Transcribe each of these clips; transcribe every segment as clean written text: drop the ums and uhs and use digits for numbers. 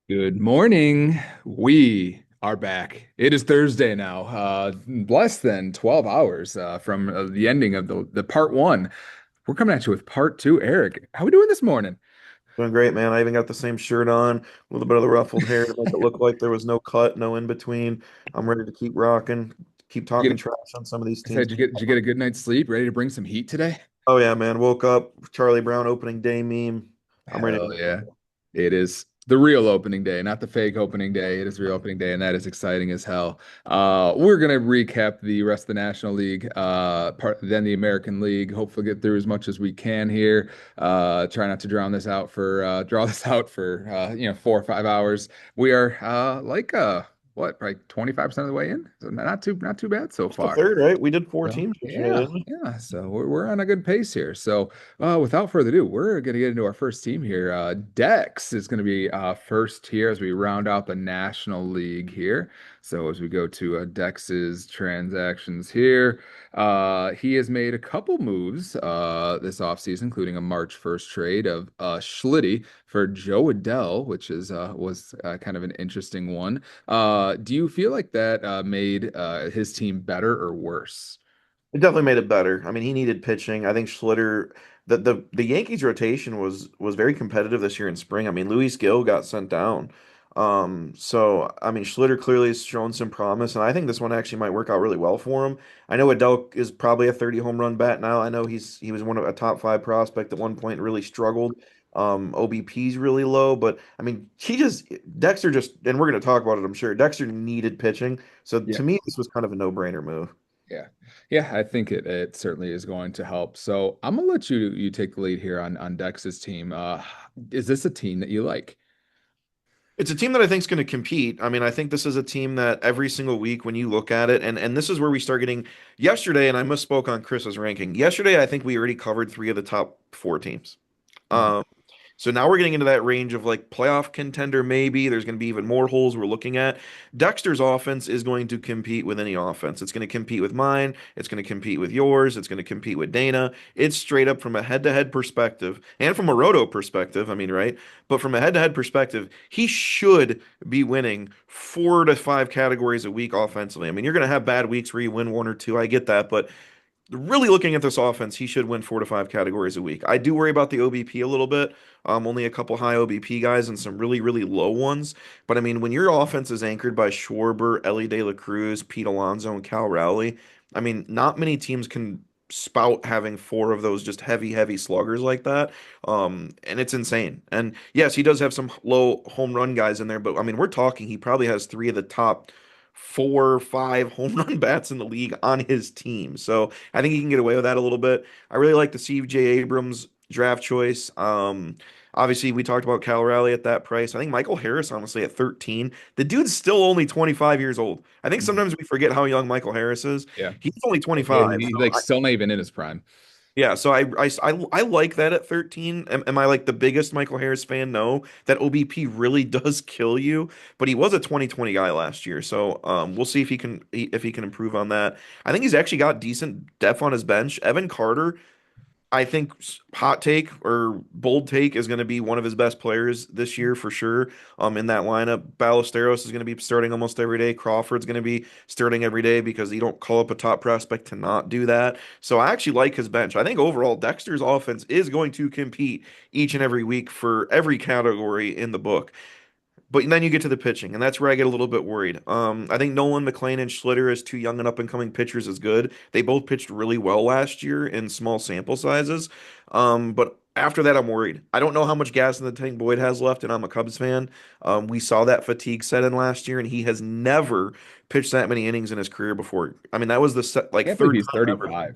Good morning. We are back. It is Thursday now, less than 12 hours from the ending of the part one. We're coming at you with part two. Eric, how we doing this morning? Doing great, man. I even got the same shirt on, a little bit of the ruffled hair to make it look like there was no cut, no in between. I'm ready to keep rocking, keep You talking get, trash on some of these I said, teams. did you get a good night's sleep? Ready to bring some heat today? Oh yeah, man. Woke up, Charlie Brown opening day meme. I'm ready to Hell yeah. go. It is the real opening day, not the fake opening day. It is real opening day, and that is exciting as hell. We're gonna recap the rest of the National League, then the American League. Hopefully, get through as much as we can here. Try not to draw this out for 4 or 5 hours. We are probably 25% of the way in. So not too bad so Just the far. third, right? We did four So teams yesterday, yeah, didn't we? yeah. So we're on a good pace here. So without further ado, we're gonna get into our first team here. Dex is gonna be first here as we round out the National League here. So as we go to Dex's transactions here, he has made a couple moves this offseason, including a March 1st trade of Schlitty for Joe Adell, which is was kind of an interesting one. Do you feel like that made his team better or worse? It definitely made it better. I mean, he needed pitching. I think Schlitter, the Yankees rotation was very competitive this year in spring. I mean, Luis Gil got sent down. So I mean, Schlitter clearly has shown some promise, and I think this one actually might work out really well for him. I know Adele is probably a 30 home run bat now. I know he was one of a top five prospect at one point, really struggled. OBP's really low, but I mean, Dexter just, and we're going to talk about it, I'm sure. Dexter needed pitching, so Yeah. to me, this was kind of a no-brainer move. Yeah. Yeah, I think it certainly is going to help. So I'm gonna let you take the lead here on Dex's team. Is this a team that you like? It's a team that I think is going to compete. I mean, I think this is a team that every single week when you look at it, and this is where we start getting yesterday, and I misspoke on Chris's ranking. Yesterday, I think we already covered three of the top four teams. Mhm. Um, so now we're getting into that range of like playoff contender, maybe. There's going to be even more holes we're looking at. Dexter's offense is going to compete with any offense. It's going to compete with mine. It's going to compete with yours. It's going to compete with Dana. It's straight up from a head to head perspective and from a roto perspective. I mean, right? But from a head to head perspective, he should be winning 4 to 5 categories a week offensively. I mean, you're going to have bad weeks where you win one or two. I get that. But really looking at this offense, he should win 4 to 5 categories a week. I do worry about the OBP a little bit. Only a couple high OBP guys and some really, really low ones. But I mean, when your offense is anchored by Schwarber, Ellie De La Cruz, Pete Alonso, and Cal Rowley, I mean, not many teams can spout having four of those just heavy, heavy sluggers like that. And it's insane. And yes, he does have some low home run guys in there, but I mean, we're talking he probably has three of the top 4 or 5 home run bats in the league on his team. So I think he can get away with that a little bit. I really like the C.J. Abrams draft choice. Obviously, we talked about Cal Raleigh at that price. I think Michael Harris, honestly, at 13. The dude's still only 25 years old. I think Mhm. sometimes we forget how young Michael Harris is. Yeah. He's only 25. He's like still not even in his prime. Yeah, so I like that at 13. Am I like the biggest Michael Harris fan? No. That OBP really does kill you, but he was a 2020 guy last year. So we'll see if he can improve on that. I think he's actually got decent depth on his bench. Evan Carter, I think hot take or bold take is going to be one of his best players this year for sure. In that lineup, Ballesteros is going to be starting almost every day. Crawford's going to be starting every day because you don't call up a top prospect to not do that. So I actually like his bench. I think overall Dexter's offense is going to compete each and every week for every category in the book. But then you get to the pitching, and that's where I get a little bit worried. I think Nolan McLean and Schlitter as two young and up and coming pitchers is good. They both pitched really well last year in small sample sizes. But after that, I'm worried. I don't know how much gas in the tank Boyd has left, and I'm a Cubs fan. We saw that fatigue set in last year, and he has never pitched that many innings in his career before. I mean, that was I like can't believe third he's time ever. 35.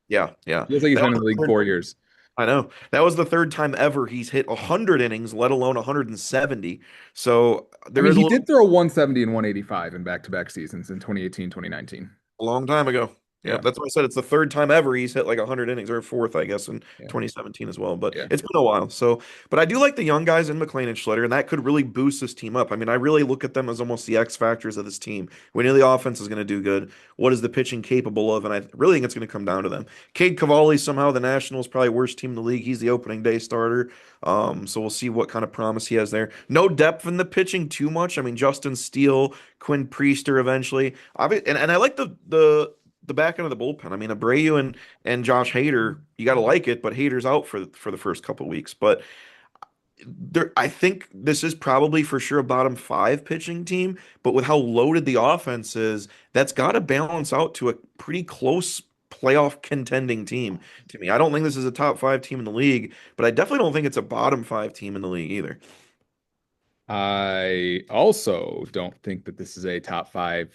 Yeah, yeah. Feels like he's That been was in the league the third 4 years. I know. That was the third time ever he's hit 100 innings, let alone 170. So I there mean, is a he little did throw 170 and 185 in back-to-back seasons in 2018, 2019. a long time ago. Yeah, Yeah, that's why I said it's the third time ever he's hit like 100 innings, or fourth, I guess, in yeah, 2017 as well. But yeah. it's been a while. So, but I do like the young guys in McLean and Schlitter, and that could really boost this team up. I mean, I really look at them as almost the X factors of this team. We know the offense is going to do good. What is the pitching capable of? And I really think it's going to come down to them. Cade Cavalli, somehow the Nationals probably worst team in the league. He's the opening day starter. So we'll see what kind of promise he has there. No depth in the pitching too much. I mean, Justin Steele, Quinn Priester eventually. And I like the back end of the bullpen. I mean, Abreu and Josh Hader, you got to like it, but Hader's out for the first couple of weeks. But I think this is probably for sure a bottom five pitching team. But with how loaded the offense is, that's got to balance out to a pretty close playoff contending team to me. I don't think this is a top five team in the league, but I definitely don't think it's a bottom five team in the league either. I also don't think that this is a top five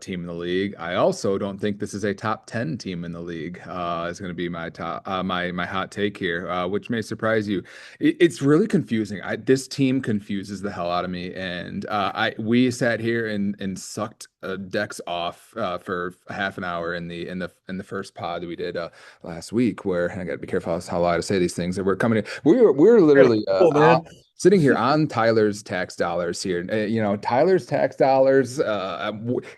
team in the league. I also don't think this is a top 10 team in the league. Is going to be my top my hot take here, which may surprise you. It's really confusing. This team confuses the hell out of me, and I we sat here and sucked decks off for half an hour in the first pod that we did last week. Where and I got to be careful how loud I say these things. That we're coming in. We're literally Oh man. sitting here on Tyler's tax dollars here. Tyler's tax dollars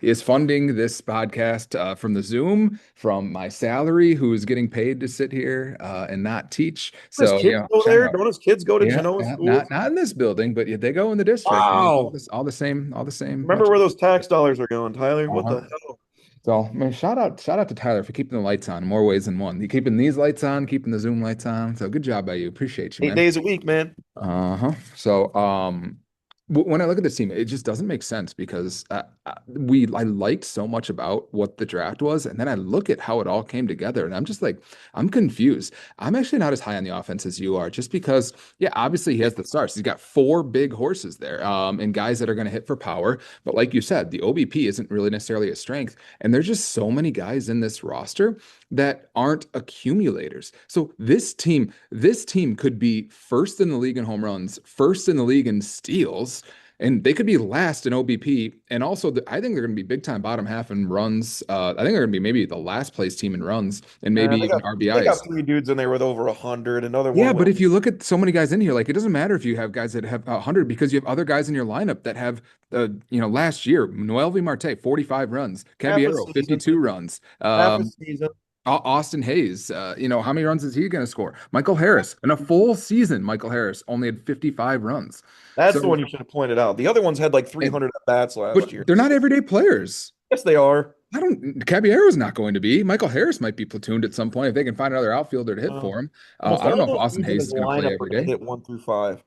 is funding this podcast from the Zoom, from my salary, who is getting paid to sit here and not teach. His So, kids go shout there? out. Don't his kids go to Yeah, Genoa yeah, schools? not in this building, but yeah, they go in the district. All Wow. this, all the same. Remember where those tax dollars are going, Tyler? What Uh-huh. the hell? So, man, shout out to Tyler for keeping the lights on in more ways than one. You keeping these lights on, keeping the Zoom lights on. So, good job by you. Appreciate you, Eight man. days a week, man. Uh-huh. So, when I look at this team, it just doesn't make sense because I liked so much about what the draft was, and then I look at how it all came together, and I'm just like, I'm confused. I'm actually not as high on the offense as you are, just because, yeah, obviously he has the stars. He's got four big horses there, and guys that are going to hit for power. But like you said, the OBP isn't really necessarily a strength, and there's just so many guys in this roster that aren't accumulators. So this team could be first in the league in home runs, first in the league in steals, and they could be last in OBP. And also, I think they're going to be big time bottom half in runs. I think they're going to be maybe the last place team in runs and maybe They even got RBIs. three dudes in there with over 100. Another Yeah, one but with if you look at so many guys in here, like it doesn't matter if you have guys that have 100 because you have other guys in your lineup that have, last year, Noel V. Marte, 45 runs, half a Caballero, season, 52 runs. half a season. Austin Hayes, how many runs is he going to score? Michael Harris, in a full season, Michael Harris only had 55 runs. That's the So, one you should have pointed out. The other ones had like and, 300 at bats last but year. they're not everyday players. Yes, they are. Caballero's not going to be. Michael Harris might be platooned at some point if they can find another outfielder to hit Uh, for him. Almost I don't all know of if those Austin dudes in Hayes his is going to play lineup are every going to day. hit 1 through 5.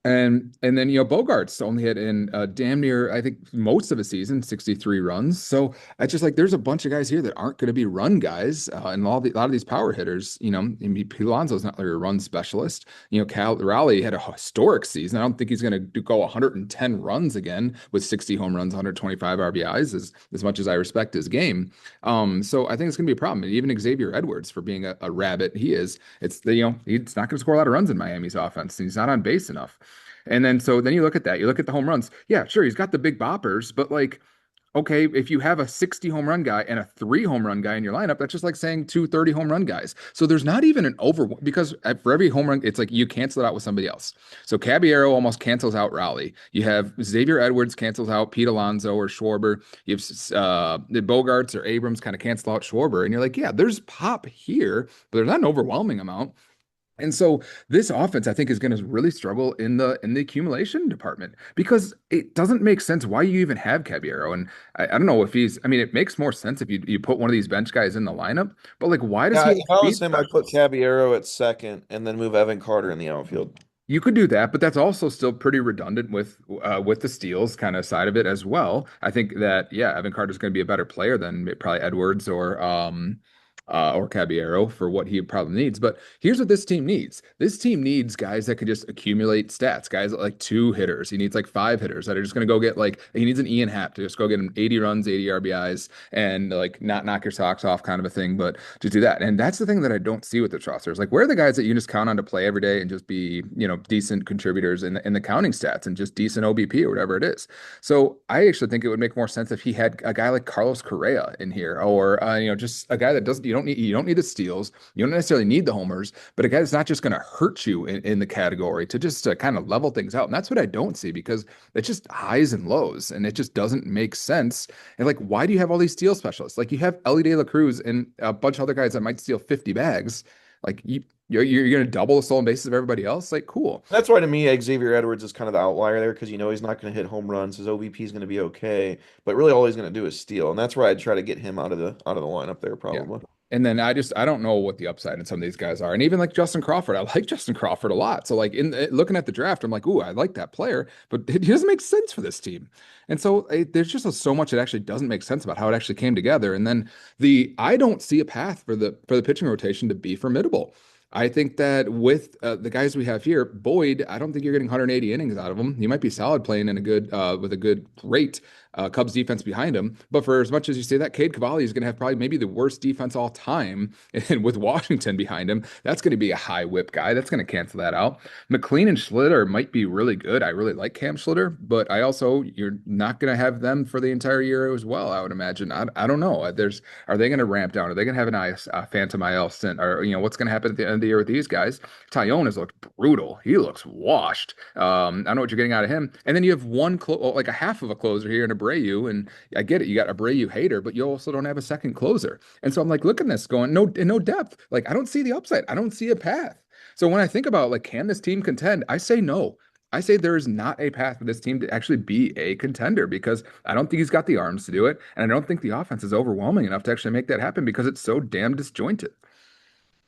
And then Bogarts only had in damn near I think most of a season 63 runs. So I just like there's a bunch of guys here that aren't going to be run guys, and a lot of these power hitters. I mean, Alonso's not like a run specialist. Cal Raleigh had a historic season. I don't think he's going to go 110 runs again with 60 home runs, 125 RBIs. As much as I respect his game, so I think it's going to be a problem. And even Xavier Edwards, for being a rabbit, he's not going to score a lot of runs in Miami's offense. He's not on base enough. And then you look at that, you look at the home runs. Yeah, sure, he's got the big boppers, but like, okay, if you have a 60 home run guy and a 3 home run guy in your lineup, that's just like saying 2 home run guys. So there's not even an over because for every home run, it's like you cancel it out with somebody else. So Caballero almost cancels out Raleigh. You have Xavier Edwards cancels out Pete Alonso or Schwarber. You have the Bogarts or Abrams kind of cancel out Schwarber. And you're like, yeah, there's pop here, but there's not an overwhelming amount. And so this offense, I think, is going to really struggle in the accumulation department because it doesn't make sense why you even have Caballero. And I don't know if he's. I mean, it makes more sense if you put one of these bench guys in the lineup. But like, why does he Yeah, have if I was speed him, I'd put specialists? Caballero at second and then move Evan Carter in the outfield. You could do that, but that's also still pretty redundant with the steals kind of side of it as well. I think that yeah, Evan Carter's going to be a better player than probably Edwards or or Caballero for what he probably needs. But here's what this team needs. This team needs guys that can just accumulate stats, guys like two hitters. He needs like five hitters that are just going to go get like, he needs an Ian Happ to just go get him 80 runs, 80 RBIs, and like not knock your socks off kind of a thing, but to do that. And that's the thing that I don't see with the rosters. Like, where are the guys that you just count on to play every day and just be, decent contributors in the counting stats and just decent OBP or whatever it is? So I actually think it would make more sense if he had a guy like Carlos Correa in here, or just a guy that doesn't you don't need the steals, you don't necessarily need the homers, but a guy that's not just going to hurt you in the category to just kind of level things out. And that's what I don't see because it's just highs and lows, and it just doesn't make sense. And like, why do you have all these steal specialists? Like you have Ellie De La Cruz and a bunch of other guys that might steal 50 bags. Like you're going to double the stolen bases of everybody else. Like, cool. That's why to me, Xavier Edwards is kind of the outlier there because he's not going to hit home runs. His OBP is going to be okay, but really all he's going to do is steal, and that's where I'd try to get him out of the lineup there Yeah. probably. And then I don't know what the upside in some of these guys are. And even like Justin Crawford, I like Justin Crawford a lot. So like looking at the draft, I'm like, ooh, I like that player, but he doesn't make sense for this team. And so there's just so much that actually doesn't make sense about how it actually came together. And then I don't see a path for the pitching rotation to be formidable. I think that with the guys we have here, Boyd, I don't think you're getting 180 innings out of him. He might be solid playing in a good with a good rate Cubs defense behind him. But for as much as you say that, Cade Cavalli is going to have probably maybe the worst defense all time. And with Washington behind him, that's going to be a high whip guy. That's going to cancel that out. McLean and Schlitter might be really good. I really like Cam Schlitter, but you're not going to have them for the entire year as well, I would imagine. I don't know. Are they going to ramp down? Are they going to have a phantom IL stint? Or, what's going to happen at the end of the year with these guys? Tyone has looked brutal. He looks washed. I don't know what you're getting out of him. And then you have like a half of a closer here in Abreu, and I get it. You got Abreu hater, but you also don't have a second closer. And so I'm like, look at this going no depth. Like I don't see the upside. I don't see a path. So when I think about like, can this team contend? I say no. I say there is not a path for this team to actually be a contender because I don't think he's got the arms to do it. And I don't think the offense is overwhelming enough to actually make that happen because it's so damn disjointed.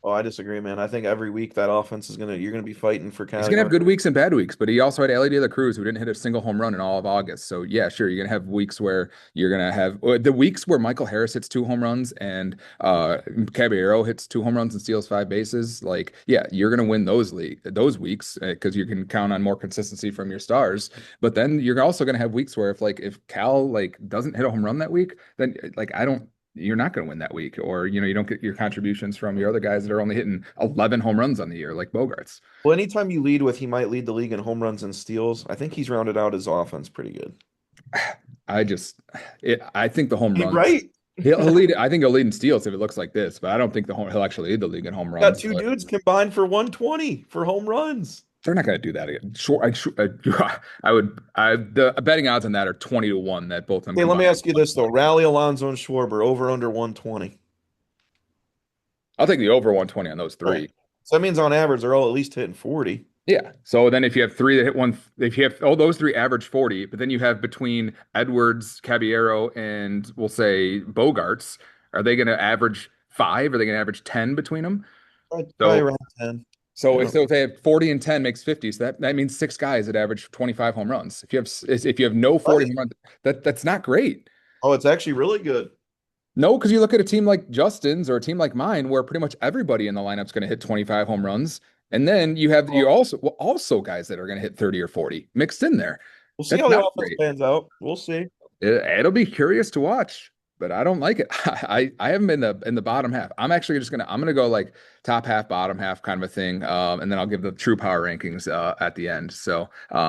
Oh, I disagree, man. I think every week that offense you're gonna be fighting for He's gonna have category. good weeks and bad weeks, but he also had Ellie De La Cruz, who didn't hit a single home run in all of August. So yeah, sure, you're gonna have weeks where you're gonna have the weeks where Michael Harris hits two home runs and Caballero hits two home runs and steals five bases. Like, yeah, you're gonna win those weeks because you can count on more consistency from your stars. But then you're also gonna have weeks where if Cal like doesn't hit a home run that week, then like I don't you're not going to win that week, or you don't get your contributions from your other guys that are only hitting 11 home runs on the year, like Bogarts. Well, anytime you lead with he might lead the league in home runs and steals, I think he's rounded out his offense pretty good. I just, I think the home Hey, runs. right? He'll lead. I think he'll lead in steals if it looks like this, but I don't think he'll actually lead the league in home Got runs. two But dudes combined for 120 for home runs. they're not going to do that again. Sure, I would. The betting odds on that are 20 to 1 that both of them Hey, let me combined. ask you this though. Rally Alonso and Schwarber over under 120. I'll take the over 120 on those Right. three. So that means on average they're all at least hitting 40. Yeah. So then if you have three that hit one, if you have those three average 40, but then you have between Edwards, Caballero, and we'll say Bogarts, are they going to average five? Are they going to average 10 between them? Probably So around 10. So Yeah. if they have 40 and 10 makes 50. So that means six guys that average 25 home runs. If you have no 40 Right. home runs, that's not great. Oh, it's actually really good. No, because you look at a team like Justin's or a team like mine, where pretty much everybody in the lineup's going to hit 25 home runs. And then you also guys that are going to hit 30 or 40 mixed in there. We'll see That's how the not offense great. pans out. We'll see. It'll be curious to watch, but I don't like it. I haven't been in the bottom half. I'm gonna go like top half, bottom half kind of a thing, and then I'll give the true power rankings at the end. So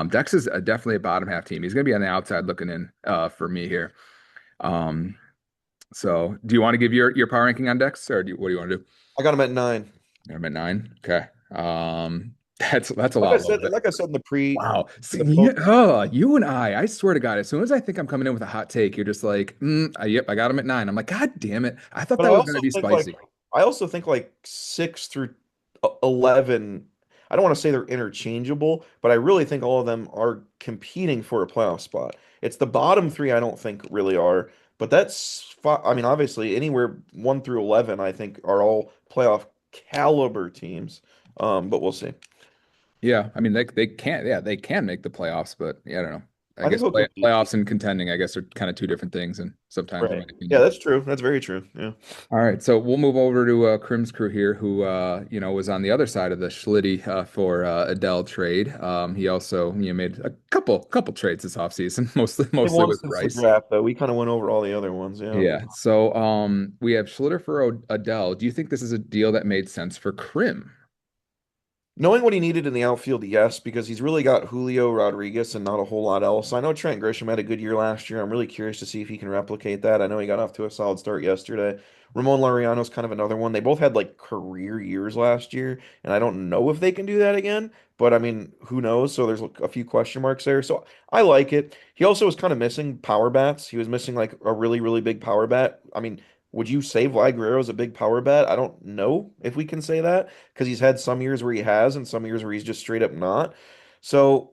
Dex is definitely a bottom half team. He's gonna be on the outside looking in for me here. Um, so do you want to give your power ranking on Dex, or what do you want to do? I got him at 9. I'm at 9. Okay. That's a lot lower. Like I said in the pre Wow. See, the post, you and I swear to God, as soon as I think I'm coming in with a hot take, you're just like, yep, I got him at 9. I'm like, God damn it. I thought but that was going to be spicy. I also think like 6 through 11. I don't want to say they're interchangeable, but I really think all of them are competing for a playoff spot. It's the bottom three I don't think really are, but I mean, obviously anywhere 1 through 11 I think are all playoff caliber teams. But we'll see. Yeah. I mean, they can't, yeah, they can make the playoffs, but yeah, I don't know. I I think guess he'll compete. playoffs and contending, I guess, are kind of two different things, and sometimes, in my Right. Yeah, opinion. that's true. That's very true. Yeah. All right, so we'll move over to Krim's crew here, who was on the other side of the Schlitty for Adele trade. He also made a couple trades this offseason, mostly They've mostly won with since the Rice. draft, though. We kind of went over all the other ones. Yeah. Yeah. So we have Schlitter for Adele. Do you think this is a deal that made sense for Krim? Knowing what he needed in the outfield, yes, because he's really got Julio Rodriguez and not a whole lot else. I know Trent Grisham had a good year last year. I'm really curious to see if he can replicate that. I know he got off to a solid start yesterday. Ramon Laureano's kind of another one. They both had like career years last year, and I don't know if they can do that again. But I mean, who knows? So there's a few question marks there. So I like it. He also was kind of missing power bats. He was missing like a really, really big power bat. I mean, would you say Vlad Guerrero's a big power bat? I don't know if we can say that because he's had some years where he has and some years where he's just straight up not. So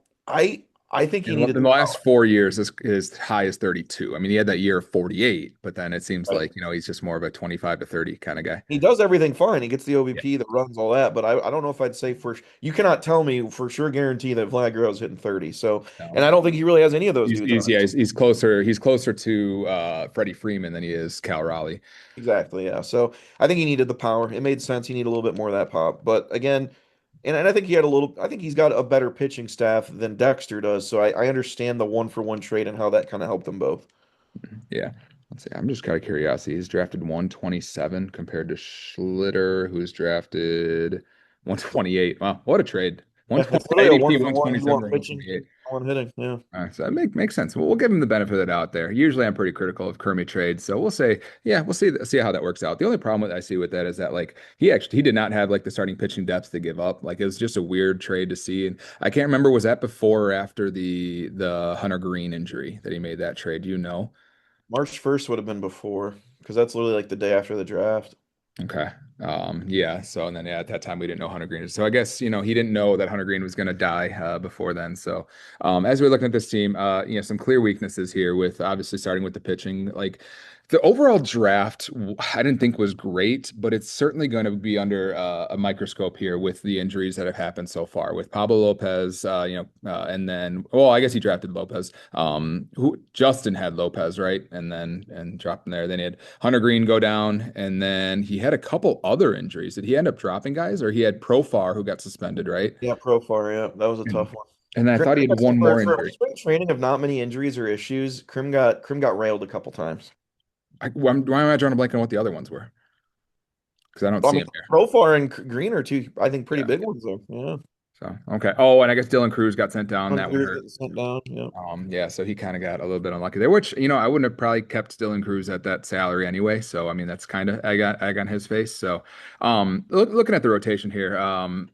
I think he needed In the the last power. 4 years, his high is 32. I mean, he had that year of 48, but then it seems Right. like, he's just more of a 25 to 30 kind of guy. He does everything fine. He gets the Yeah. OBP, the runs, all that. But I don't know if I'd say you cannot tell me for sure guarantee that Vlad Guerrero's hitting 30. So, and No. I don't think he really has any of those dudes on Yeah, his team. he's closer to Freddie Freeman than he is Cal Raleigh. Exactly. Yeah. So I think he needed the power. It made sense. He needed a little bit more of that pop. But again, and I think I think he's got a better pitching staff than Dexter does. So I understand the 1-for-1 trade and how that kind of helped them both. Yeah. Let's see. I'm just kind of curiosity. He's drafted 127 compared to Schlitter, who's drafted 128. Wow, what a trade. Yeah, it's 120 literally a ADP, one for one. You 127 want or pitching, 128. one hitting. Yeah. So that makes sense. We'll give him the benefit of the doubt there. Usually, I'm pretty critical of Kermit trades, so we'll say, yeah, we'll see how that works out. The only problem I see with that is that like he did not have like the starting pitching depth to give up. Like it was just a weird trade to see, and I can't remember was that before or after the Hunter Green injury that he made that trade. Do you know? March 1st would have been before because that's literally like the day after the draft. Okay. Yeah. So, and then, yeah, at that time we didn't know Hunter Green. So I guess, he didn't know that Hunter Green was going to die before then. So, as we're looking at this team, some clear weaknesses here with obviously starting with the pitching. Like the overall draft, I didn't think was great, but it's certainly going to be under a microscope here with the injuries that have happened so far with Pablo Lopez, and then, well, I guess he drafted Lopez. Who Justin had Lopez, right? And dropped him there. Then he had Hunter Green go down, and then he had a couple other injuries. Did he end up dropping guys, or he had Profar who got suspended, right? Yeah, Profar. Yeah, that was a And, tough one. and then I Krim thought he had got one more for injury. spring training of not many injuries or issues. Krim got railed a couple times. Why am I drawing a blank on what the other ones were? Because I don't I see mean, him here. Profar and Green are two, I think, pretty Yeah. big ones there. Yeah, So okay. Oh, and I guess Dylan Cruz got sent down. That one Unclear is hurt. getting sent down. Yeah, Yeah, so he kind of got a little bit unlucky there, which, I wouldn't have probably kept Dylan Cruz at that salary anyway. So, I mean, that's kind of egg on his face. So, looking at the rotation here,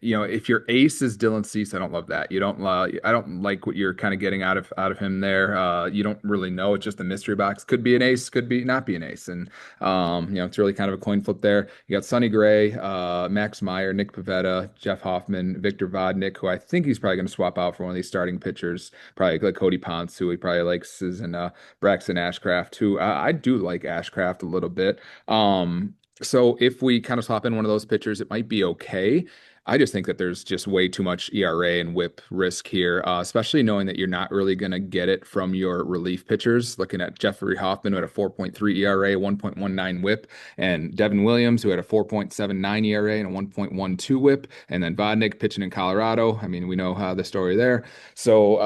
if your ace is Dylan Cease, I don't love that. I don't like what you're kind of getting out of him there. You don't really know. It's just a mystery box. Could be an ace, could be not be an ace. And, it's really kind of a coin flip there. You got Sonny Gray, Max Meyer, Nick Pivetta, Jeff Hoffman, Victor Vodnik, who I think he's probably going to swap out for one of these starting pitchers. Probably like Cody Ponce, who he probably likes, is and Braxton Ashcraft, who I do like Ashcraft a little bit. So if we kind of swap in one of those pitchers, it might be okay. I just think that there's just way too much ERA and WHIP risk here, especially knowing that you're not really going to get it from your relief pitchers. Looking at Jeffrey Hoffman, who had a 4.3 ERA, 1.19 WHIP, and Devin Williams, who had a 4.79 ERA and a 1.12 WHIP, and then Vodnik pitching in Colorado. I mean, we know how the story there. So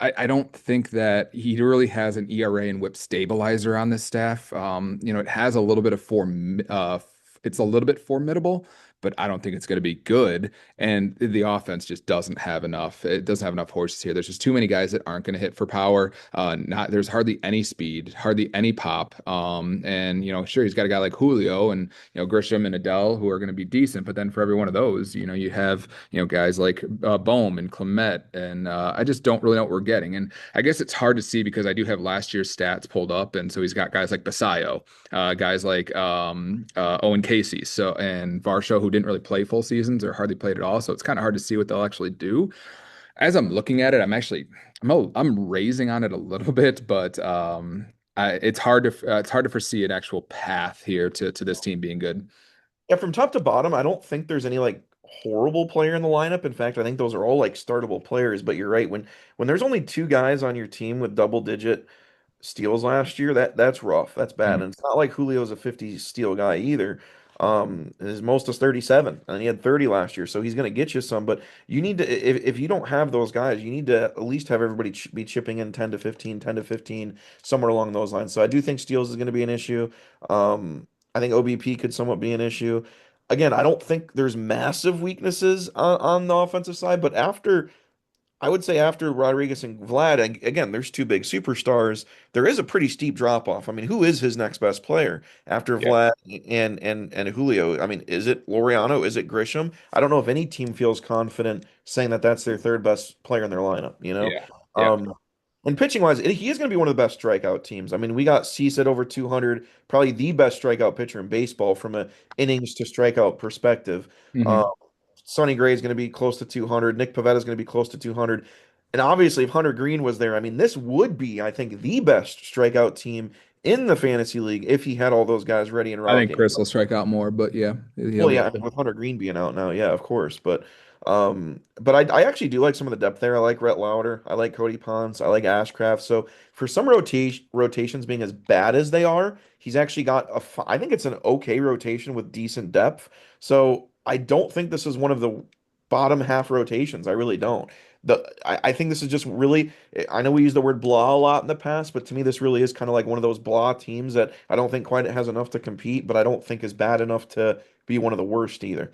I don't think that he really has an ERA and WHIP stabilizer on this staff. It has a little bit of it's a little bit formidable, but I don't think it's going to be good. And the offense just doesn't have enough. It doesn't have enough horses here. There's just too many guys that aren't going to hit for power. Not there's hardly any speed, hardly any pop. And sure, he's got a guy like Julio and Grisham and Adele who are going to be decent, but then for every one of those, you have guys like Bohm and Clement, and I just don't really know what we're getting. And I guess it's hard to see because I do have last year's stats pulled up, and so he's got guys like Basayo, guys like Owen Casey, so and Varsho, who didn't really play full seasons or hardly played at all. So it's kind of hard to see what they'll actually do. As I'm looking at it, I'm raising on it a little bit, but it's hard to foresee an actual path here to this team being good. yeah. From top to bottom, I don't think there's any like horrible player in the lineup. In fact, I think those are all like startable players. But you're right, when there's only two guys on your team with double digit steals last year, that's rough. That's bad. Mhm. And it's not like Julio's a 50 steal guy either. His most is 37, and he had 30 last year, so he's going to get you some. But you need to, if you don't have those guys, you need to at least have everybody be chipping in 10 to 15, 10 to 15, somewhere along those lines. So I do think steals is going to be an issue. I think OBP could somewhat be an issue. Again, I don't think there's massive weaknesses on the offensive side, but I would say after Rodriguez and Vlad, again, there's two big superstars. There is a pretty steep drop off. I mean, who is his next best player after Yeah. Vlad and Julio? I mean, is it Laureano? Is it Grisham? I don't know if any team feels confident saying that that's their third best player in their lineup, you know? Yeah. Yeah. Um, and pitching wise, he is going to be one of the best strikeout teams. I mean, we got Cease at over 200, probably the best strikeout pitcher in baseball from a innings to strikeout perspective. Um, Hmm. Sonny Gray is going to be close to 200. Nick Pivetta is going to be close to 200. And obviously, if Hunter Green was there, I mean, this would be, I think, the best strikeout team in the fantasy league if he had all those guys ready and I think rocking. Chris will strike out more, but yeah, he'll Well, be yeah, up I mean, there. with Hunter Green being out now, yeah, of course. But I actually do like some of the depth there. I like Rhett Lauder. I like Cody Ponce. I like Ashcraft. So for some rotations being as bad as they are, he's actually got I think it's an okay rotation with decent depth. So I don't think this is one of the bottom half rotations. I really don't. I think this is just really, I know we use the word blah a lot in the past, but to me this really is kind of like one of those blah teams that I don't think quite has enough to compete, but I don't think is bad enough to be one of the worst either.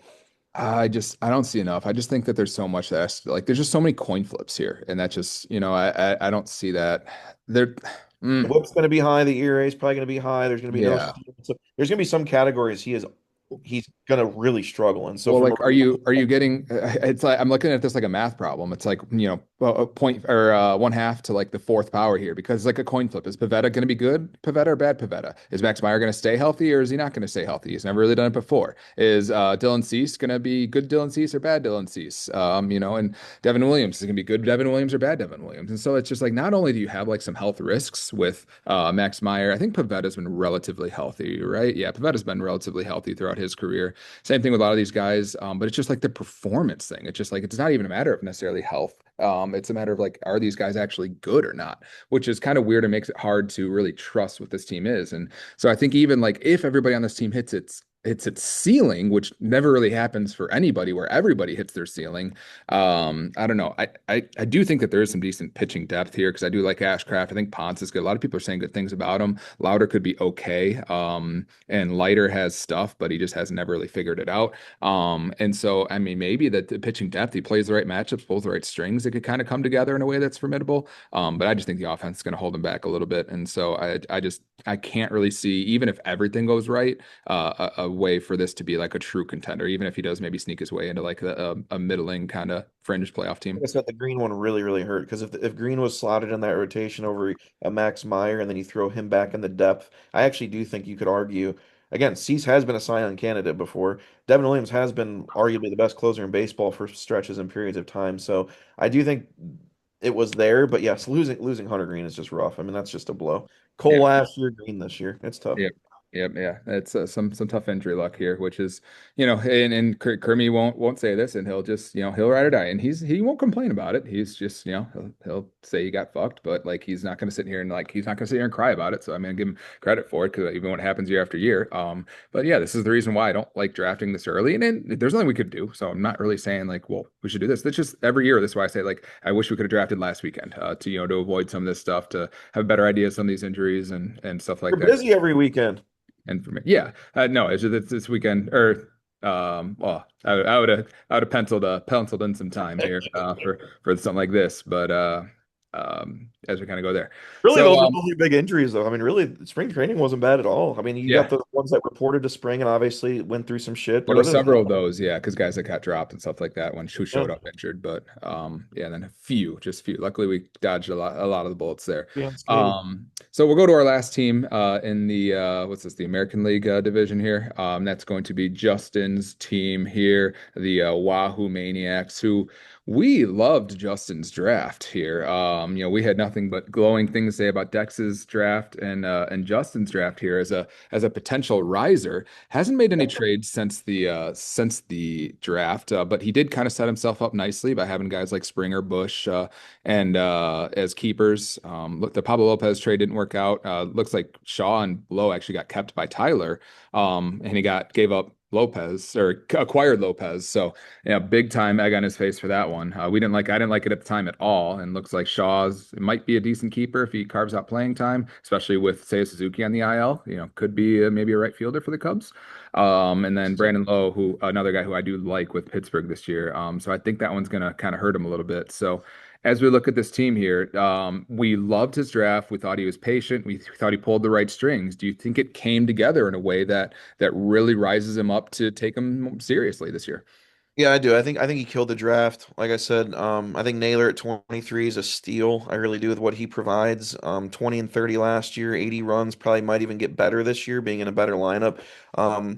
I don't see enough. I just think that there's so much that's like there's just so many coin flips here, and that just I don't see that there. The Mm, whip's going to be high. The ERA is probably going to be high. There's going to be no yeah. steam. So there's going to be some categories he's going to really struggle. And so Well, from a like, are you getting? It's like I'm looking at this like a math problem. It's like a point or one half to like the fourth power here because it's like a coin flip. Is Pavetta going to be good Pavetta or bad Pavetta? Is Max Meyer going to stay healthy or is he not going to stay healthy? He's never really done it before. Is Dylan Cease going to be good Dylan Cease or bad Dylan Cease? And Devin Williams is going to be good Devin Williams or bad Devin Williams. And so it's just like not only do you have like some health risks with Max Meyer, I think Pavetta's been relatively healthy, right? Yeah, Pavetta's been relatively healthy throughout his career. Same thing with a lot of these guys, but it's just like the performance thing. It's just like it's not even a matter of necessarily health. It's a matter of like, are these guys actually good or not? Which is kind of weird and makes it hard to really trust what this team is. And so I think even like if everybody on this team hits its ceiling, which never really happens for anybody, where everybody hits their ceiling. I don't know. I do think that there is some decent pitching depth here because I do like Ashcraft. I think Ponce is good. A lot of people are saying good things about him. Lauder could be okay. And Leiter has stuff, but he just has never really figured it out. And so I mean, maybe that the pitching depth, he plays the right matchups, pulls the right strings, it could kind of come together in a way that's formidable. But I just think the offense is going to hold him back a little bit. And so I can't really see, even if everything goes right, a way for this to be like a true contender, even if he does maybe sneak his way into like a middling kind of fringe playoff team. Like I said, the Green one really, really hurt because if Green was slotted in that rotation over a Max Meyer and then you throw him back in the depth, I actually do think you could argue. Again, Cease has been a Cy Young candidate before. Devin Williams has been arguably the best closer in baseball for stretches and periods of time. So I do think it was there, but yes, losing Hunter Green is just rough. I mean, that's just a blow. Yeah. Cole last year, Green this year. It's tough. Yep. Yep. Yeah. It's some tough injury luck here, which is, and Kermie won't say this and he'll just, he'll ride or die. And he won't complain about it. He's just, he'll say he got fucked, but like he's not going to sit here and like he's not going to sit here and cry about it. So I mean, I give him credit for it because even when it happens year after year. But yeah, this is the reason why I don't like drafting this early. And then there's nothing we could do. So I'm not really saying like, well, we should do this. That's just every year. That's why I say like I wish we could have drafted last weekend to avoid some of this stuff, to have a better idea of some of these injuries and stuff like You're that. busy every weekend. And for me, yeah, no, it's this weekend or well, I would have penciled in some time here for something like this, but as we kind of go there, Really, so those are mostly big injuries, though. I mean, really, spring training wasn't bad at all. I mean, you got yeah. the ones that reported to spring and obviously went through some shit, There but were other than several of that, those, yeah, because guys that got dropped and stuff like that when who yeah, showed up injured. But yeah, and then just few. Luckily, we dodged a lot of the bullets there. be unscathed. So we'll go to our last team in the what's this, the American League division here. That's going to be Justin's team here, the Wahoo Maniacs, who We loved Justin's draft here. We had nothing but glowing things to say about Dex's draft and Justin's draft here as a potential riser. Hasn't made any trades since the draft, but he did kind of set himself up nicely by having guys like Springer, Bush, and as keepers. Look, the Pablo Lopez trade didn't work out. Looks like Shaw and Lowe actually got kept by Tyler, and he gave up Lopez or acquired Lopez. So yeah, big time egg on his face for that one. I didn't like it at the time at all, and looks like Shaw's it might be a decent keeper if he carves out playing time, especially with Seiya Suzuki on the IL. Could be maybe a right fielder for the Cubs. And then Brandon Lowe, who another guy who I do like with Pittsburgh this year. So I think that one's gonna kind of hurt him a little bit. So as we look at this team here, we loved his draft. We thought he was patient. We thought he pulled the right strings. Do you think it came together in a way that really rises him up to take him seriously this year? Yeah, I do. I think he killed the draft. Like I said, I think Naylor at 23 is a steal. I really do with what he provides. 20 and 30 last year, 80 runs, probably might even get better this year, being in a better lineup. Um,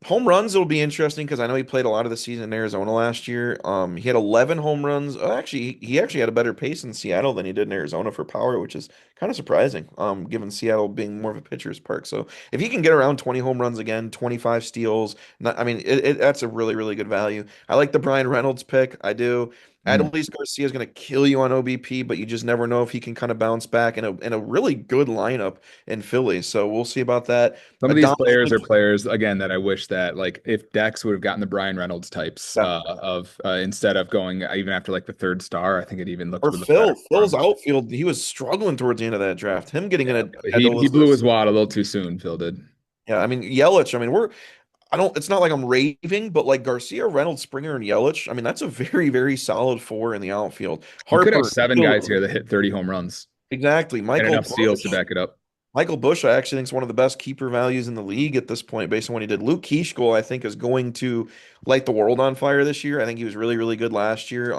Home runs, it'll be interesting because I know he played a lot of the season in Arizona last year. He had 11 home runs. Actually, he actually had a better pace in Seattle than he did in Arizona for power, which is kind of surprising, given Seattle being more of a pitcher's park. So if he can get around 20 home runs again, 25 steals, I mean, that's a really, really good value. I like the Brian Reynolds pick. I do. Mhm. Adolis Garcia is going to kill you on OBP, but you just never know if he can kind of bounce back in a really good lineup in Philly. So we'll see about that. Some of these Adam players are players again that I wish that like if Dex would have gotten the Brian Reynolds types Lynch. of instead of going even after like the third star, I think it even Or would look better for Phil's him. outfield, he was struggling towards the end of that draft. Him getting in Yeah, a but he Adolis blew his Garcia. wad a little too soon. Phil did. Yeah, I mean Yelich. I mean I don't. It's not like I'm raving, but like Garcia, Reynolds, Springer, and Yelich. I mean that's a very very solid four in the outfield. You could have Harper, seven guys here that hit 30 home runs exactly. and enough steals to back it up. Michael Bush, I actually think is one of the best keeper values in the league at this point, based on what he did. Luke Keeschel, I think, is going to light the world on fire this year. I think he was really, really good last year.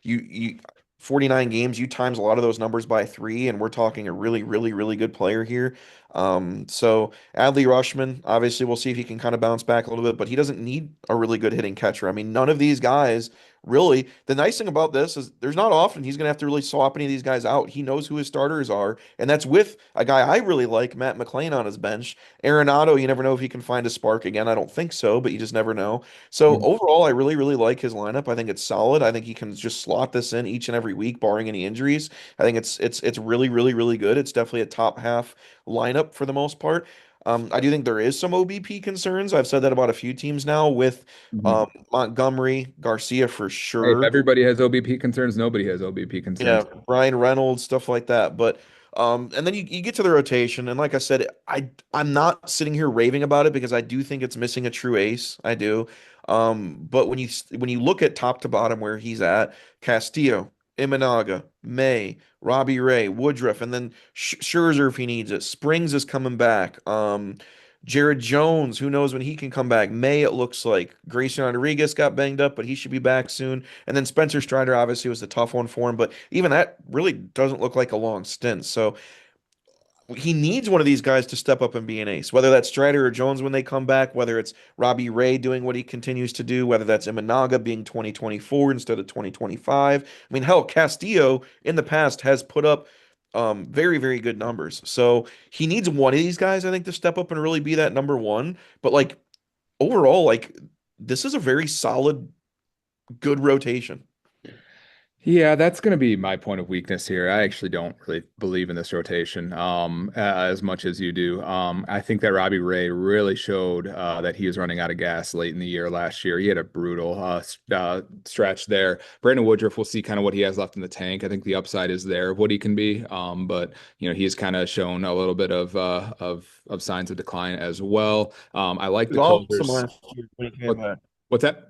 You 49 games, you times a lot of those numbers by three, and we're talking a really, really, really good player here. So Adley Rushman, obviously, we'll see if he can kind of bounce back a little bit, but he doesn't need a really good hitting catcher. I mean, none of these guys really. The nice thing about this is there's not often he's going to have to really swap any of these guys out. He knows who his starters are, and that's with a guy I really like, Matt McLain, on his bench. Arenado, you never know if he can find a spark again. I don't think so, but you just never know. So Mhm. overall, I really, really like his lineup. I think it's solid. I think he can just slot this in each and every week, barring any injuries. I think it's really, really, really good. It's definitely a top half lineup for the most part. I do think there is some OBP concerns. I've said that about a few teams now with Mhm. Montgomery, Garcia for Hey, if sure. everybody has OBP concerns, nobody has OBP Yeah, concerns. Brian Reynolds, stuff like that. But and then you get to the rotation, and like I said, I'm not sitting here raving about it because I do think it's missing a true ace. I do. But when you look at top to bottom where he's at, Castillo, Imanaga, May, Robbie Ray, Woodruff, and then Scherzer if he needs it. Springs is coming back. Jared Jones, who knows when he can come back? May, it looks like. Grayson Rodriguez got banged up, but he should be back soon. And then Spencer Strider obviously was the tough one for him, but even that really doesn't look like a long stint. So he needs one of these guys to step up and be an ace, whether that's Strider or Jones when they come back, whether it's Robbie Ray doing what he continues to do, whether that's Imanaga being 2024 instead of 2025. I mean, hell, Castillo in the past has put up very, very good numbers. So he needs one of these guys, I think, to step up and really be that number one. But like overall, like this is a very solid, good rotation. Yeah, that's going to be my point of weakness here. I actually don't really believe in this rotation as much as you do. I think that Robbie Ray really showed that he was running out of gas late in the year last year. He had a brutal stretch there. Brandon Woodruff, we'll see kind of what he has left in the tank. I think the upside is there of what he can be, but he's kind of shown a little bit of signs of decline as well. I like He was the awesome closers. last year when he came What, back. what's that?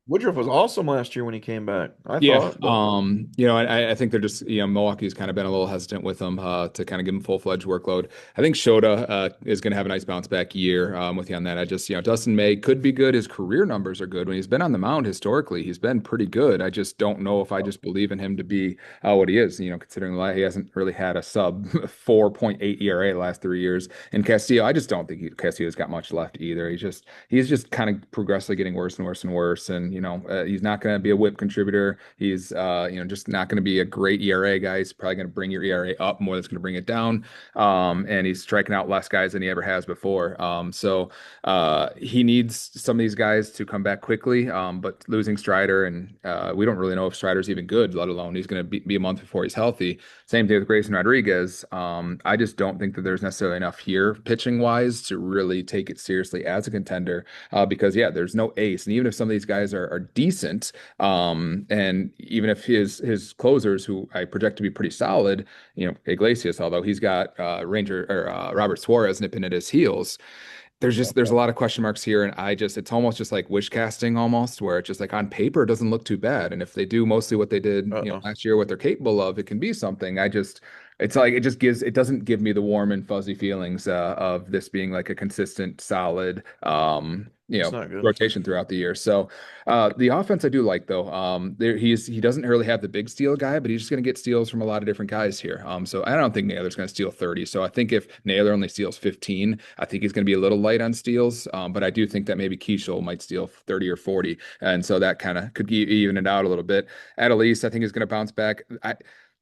Woodruff was awesome last year when he came back, I Yeah, thought. But I think they're just, Milwaukee's kind of been a little hesitant with him to kind of give him full-fledged workload. I think Shota is going to have a nice bounce back year with you on that. I just, Dustin May could be good. His career numbers are good. When he's been on the mound historically, he's been pretty good. I just don't know if I just believe in him to be what he is, considering he hasn't really had a sub 4.8 ERA the last 3 years. And Castillo, I just don't think Castillo's got much left either. He's just kind of progressively getting worse and worse and worse. And, he's not going to be a whip contributor. He's just not going to be a great ERA guy. He's probably going to bring your ERA up more than it's going to bring it down. And he's striking out less guys than he ever has before. So he needs some of these guys to come back quickly. But losing Strider, and we don't really know if Strider's even good, let alone he's going to be a month before he's healthy. Same thing with Grayson Rodriguez. I just don't think that there's necessarily enough here pitching wise to really take it seriously as a contender. Because yeah, there's no ace, and even if some of these guys are decent, and even if his closers, who I project to be pretty solid, Iglesias, although he's got Ranger or Robert Suarez nipping at his heels, there's a lot of question marks here, and it's almost just like wish casting almost, where it's just like on paper it doesn't look too bad, and if they do mostly what they did Uh-oh. last year, what they're capable of, it can be something. It's like it doesn't give me the warm and fuzzy feelings of this being like a consistent, solid It's not good. rotation throughout the year. So the offense I do like though. He doesn't really have the big steal guy, but he's just going to get steals from a lot of different guys here. So I don't think Naylor's going to steal 30. So I think if Naylor only steals 15, I think he's going to be a little light on steals. But I do think that maybe Keishel might steal 30 or 40, and so that kind of could even it out a little bit. Adelise, I think, is going to bounce back.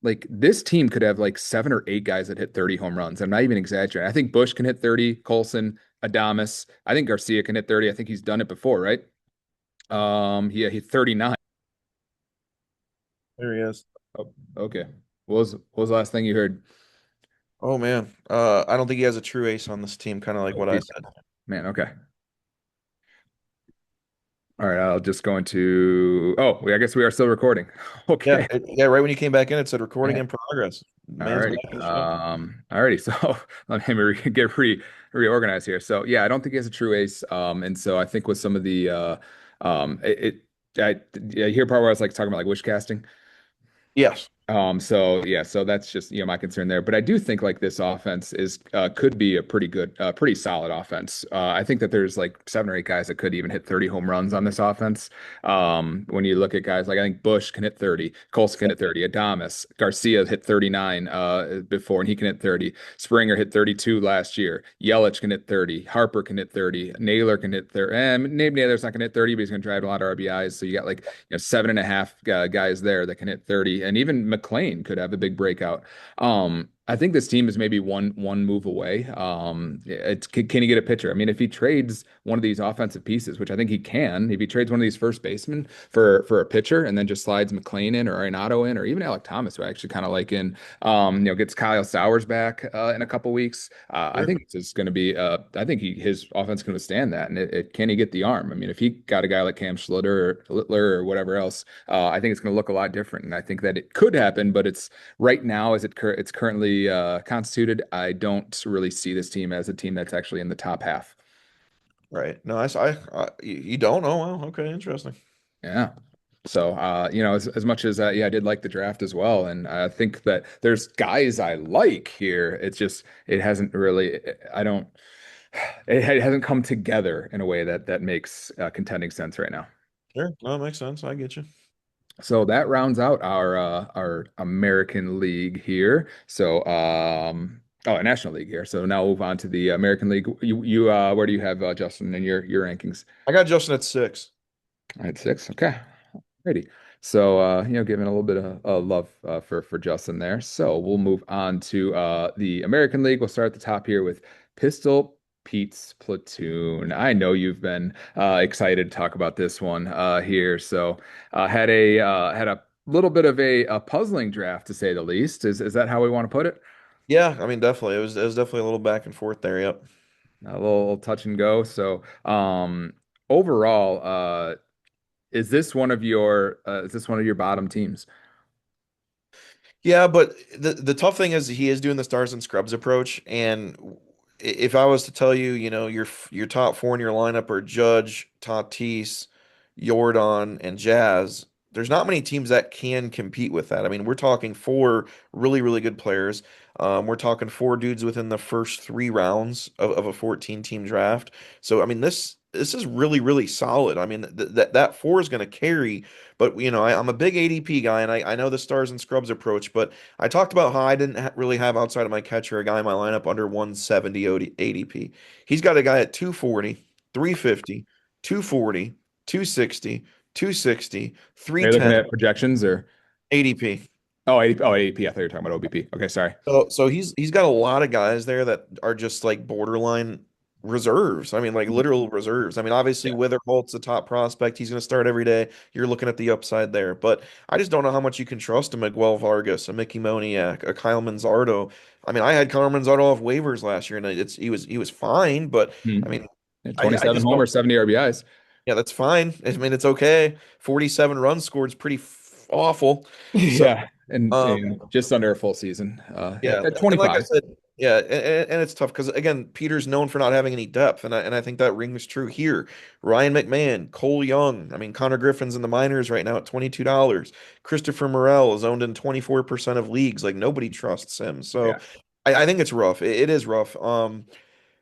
Like this team could have like 7 or 8 guys that hit 30 home runs. I'm not even exaggerating. I think Bush can hit 30, Colson, Adames. I think Garcia can hit 30. I think he's done it before, right? Yeah, he's 39. There he is. Oh, okay. What was the last thing you heard? Oh man. I don't think he has a true ace on this team, kind of like Oh, what I geez. said. Man, okay. All right, I'll just go into. Oh, I guess we are still recording. Yeah, Okay. yeah, right when you came back in, it said recording Yeah. in progress. Man's Alrighty. back in the show. Alrighty. So let me get reorganized here. So yeah, I don't think he has a true ace. And so I think with some of the I hear part where I was like talking about like wish casting. Yes. So yeah, so that's just my concern there. But I do think like this offense is could be a pretty good, pretty solid offense. I think that there's like 7 or 8 guys that could even hit 30 home runs on this offense. When you look at guys like I think Bush can hit 30, Colson can hit 30, Adames, Garcia hit 39 before, and he can hit 30. Springer hit 32 last year. Yelich can hit 30. Harper can hit 30. Naylor can hit 30. And maybe Naylor's not going to hit 30, but he's going to drive a lot of RBIs. So you got like 7.5 guys there that can hit 30, and even McLean could have a big breakout. I think this team is maybe one move away. Can he get a pitcher? I mean, if he trades one of these offensive pieces, which I think he can, if he trades one of these first basemen for a pitcher, and then just slides McLean in or Arenado in, or even Alec Thomas, who I actually kind of like in, gets Kyle Sowers back in a couple weeks. I Sure. think it's just going to be. I think his offense can withstand that, and can he get the arm? I mean, if he got a guy like Cam Schlitter or Littler or whatever else, I think it's going to look a lot different, and I think that it could happen, but it's right now as it's currently constituted. I don't really see this team as a team that's actually in the top half. Right. No, you don't know. Well, okay, interesting. Yeah. So, as much as yeah, I did like the draft as well, and I think that there's guys I like here. It's just it hasn't really. I don't. It hasn't come together in a way that makes contending sense right now. Sure. No, it makes sense. I get you. So that rounds out our American League here. So National League here. So now we'll move on to the American League. You where do you have Justin in your rankings? I got Justin at 6. I had 6. Okay. Ready. So giving a little bit of love for Justin there. So we'll move on to the American League. We'll start at the top here with Pistol Pete's Platoon. I know you've been excited to talk about this one here. So had a little bit of a puzzling draft to say the least. Is that how we want to put it? Yeah, I mean, definitely. It was definitely a little back and forth there. Yep. A little touch and go. So overall, is this one of your bottom teams? Yeah, but the tough thing is he is doing the stars and scrubs approach, and if I was to tell you, your top 4 in your lineup are Judge, Tatis, Jordan, and Jazz. There's not many teams that can compete with that. I mean, we're talking 4 really, really good players. We're talking 4 dudes within the first 3 rounds of a 14 team draft. So I mean, this is really, really solid. I mean, that 4 is going to carry. But I'm a big ADP guy, and I know the stars and scrubs approach. But I talked about how I didn't really have outside of my catcher a guy in my lineup under 170 ADP. He's got a guy at 240, 350, 240, 260, 260, Are you looking 310, at projections or ADP. oh, ADP? I thought you were talking about OBP. Okay, sorry. So he's got a lot of guys there that are just like borderline reserves. I mean, like literal reserves. I mean, obviously Yeah. Witherholt's a top prospect. He's going to start every day. You're looking at the upside there, but I just don't know how much you can trust a Miguel Vargas, a Mickey Moniak, a Kyle Manzardo. I mean, I had Kyle Manzardo off waivers last year, and he was fine, but I Hmm. mean, Yeah, I 27 just don't. homers, 70 RBIs. Yeah, that's fine. I mean, it's okay. 47 runs scored is pretty awful. So. Yeah, and Um, just under a full season Yeah, at and like I 25. said, yeah, and it's tough because again, Peter's known for not having any depth, and I think that rings true here. Ryan McMahon, Cole Young, I mean Connor Griffin's in the minors right now at $22. Christopher Morel is owned in 24% of leagues. Like nobody trusts him, so Yeah. I think it's rough. It is rough.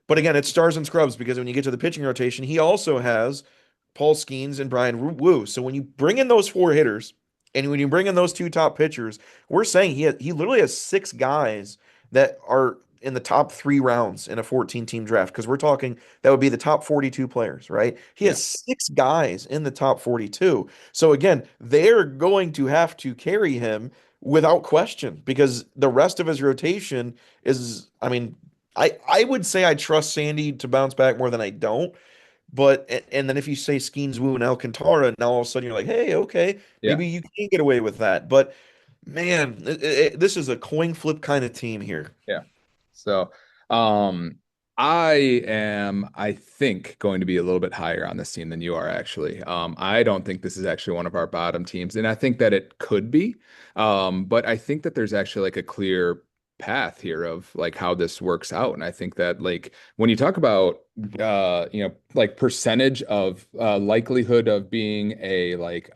But again, it's stars and scrubs because when you get to the pitching rotation, he also has Paul Skeens and Brian Wu. So when you bring in those four hitters and when you bring in those two top pitchers, we're saying he literally has six guys that are in the top three rounds in a 14 team draft because we're talking that would be the top 42 players, right? He Yeah. has six guys in the top 42. So again, they're going to have to carry him without question because the rest of his rotation is, I mean, I would say I trust Sandy to bounce back more than I don't. But and then if you say Skeens, Wu, and Alcantara, now all of a sudden you're like, hey, okay, Yeah. maybe you can get away with that. But man, this is a coin flip kind of team here. Yeah. So, um, I am, I think, going to be a little bit higher on this team than you are actually. I don't think this is actually one of our bottom teams, and I think that it could be. But I think that there's actually like a clear path here of like how this works out. And I think that like when you talk about like percentage of likelihood of being like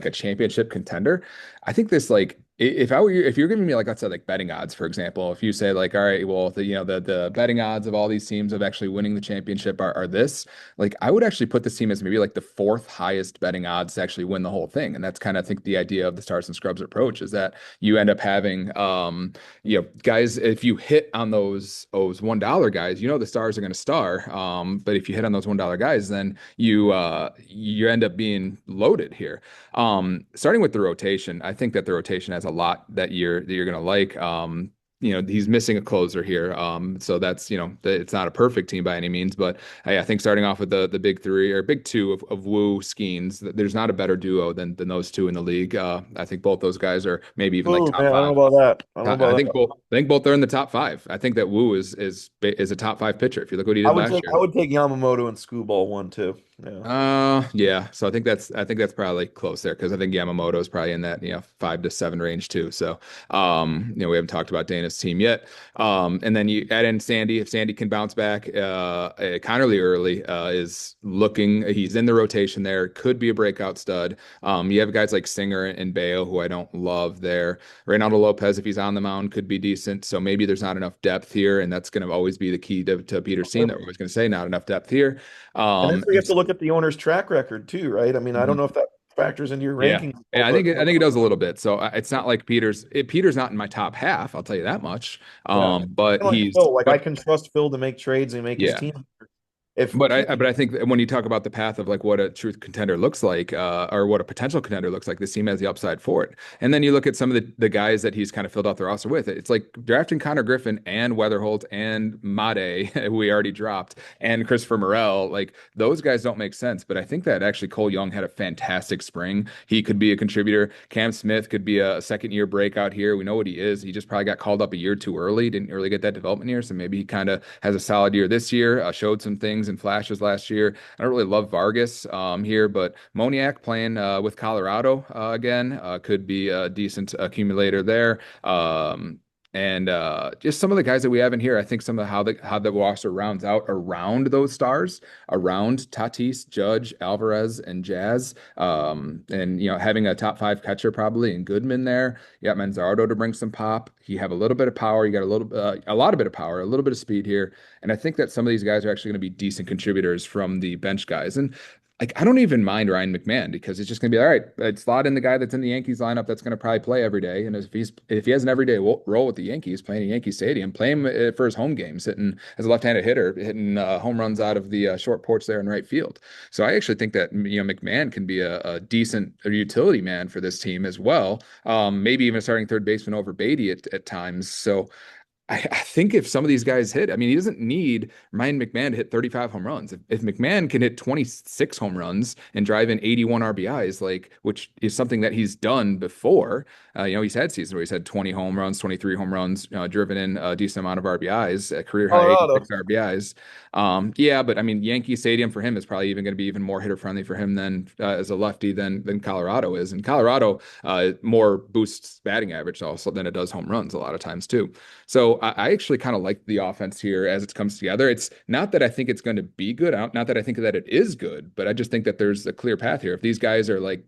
a championship contender, I think this like if I were you, if you're giving me like let's say like betting odds, for example, if you say like, all right, well, the betting odds of all these teams of actually winning the championship are this, like I would actually put this team as maybe like the fourth highest betting odds to actually win the whole thing. And that's kind of I think the idea of the Stars and Scrubs approach is that you end up having guys, if you hit on those $1 guys, the Stars are going to star. But if you hit on those $1 guys, then you end up being loaded here. Starting with the rotation, I think that the rotation has a lot that you're gonna like. He's missing a closer here. So that's, it's not a perfect team by any means, but I think starting off with the big three or big two of Wu Skeens, there's not a better duo than those two in the league. I think both those guys are maybe even like Oh top man, I five. don't know about that. I don't know I about think that. both are in the top five. I think that Wu is a top five pitcher. If you look what he I did would last take year. I would take Yamamoto and Screwball one too. Yeah. Yeah. So I think that's probably close there because I think Yamamoto is probably in that 5 to 7 range too. So we haven't talked about Dana's team yet. And then you add in Sandy. If Sandy can bounce back, Connerly early is looking. He's in the rotation there. Could be a breakout stud. You have guys like Singer and Bayo who I don't love there. Reynaldo Lopez, if he's on the mound, could be decent. So maybe there's not enough depth here, and that's going to always be the key to Peter's team that we're always going to say not enough depth here. And that's where you have And to look at the owner's track record too, right? I mean, I don't Mhm. know if that factors into your Yeah. rankings, Yeah, but I think it does a little bit. So it's not like Peter's not in my top half, I'll tell you that much. yeah. But Kind of like Phil, like I but can trust Phil to make trades and make his yeah. team. If But I think that when you talk about the path of like what a truth contender looks like, or what a potential contender looks like, this team has the upside for it. And then you look at some of the guys that he's kind of filled out the roster with. It's like drafting Connor Griffin and Weatherholt and Made, who we already dropped, and Christopher Morel. Like those guys don't make sense. But I think that actually Cole Young had a fantastic spring. He could be a contributor. Cam Smith could be a second year breakout here. We know what he is. He just probably got called up a year too early. Didn't really get that development year. So maybe he kind of has a solid year this year. Showed some things and flashes last year. I don't really love Vargas here, but Moniak playing with Colorado again could be a decent accumulator there. And just some of the guys that we have in here, I think some of how the roster rounds out around those stars, around Tatis, Judge, Alvarez, and Jazz, and having a top five catcher probably in Goodman there. You got Manzardo to bring some pop. You have a little bit of power. You got a lot of bit of power, a little bit of speed here. And I think that some of these guys are actually going to be decent contributors from the bench guys. And like I don't even mind Ryan McMahon because it's just gonna be all right. Slot in the guy that's in the Yankees lineup that's gonna probably play every day, and if he has an everyday role with the Yankees, playing in Yankee Stadium, play him for his home games, hitting as a left-handed hitter, hitting home runs out of the short porch there in right field. So I actually think that McMahon can be a decent utility man for this team as well. Maybe even a starting third baseman over Beatty at times. So I think if some of these guys hit, I mean, he doesn't need Ryan McMahon to hit 35 home runs. If McMahon can hit 26 home runs and drive in 81 RBIs, like which is something that he's done before, he's had seasons where he's had 20 home runs, 23 home runs, driven in a decent amount of RBIs, a career high Colorado. 86 RBIs. Yeah, but I mean, Yankee Stadium for him is probably even going to be even more hitter friendly for him than as a lefty than Colorado is. And Colorado more boosts batting average also than it does home runs a lot of times too. So I actually kind of like the offense here as it comes together. It's not that I think it's going to be good, not that I think that it is good, but I just think that there's a clear path here. If these guys are like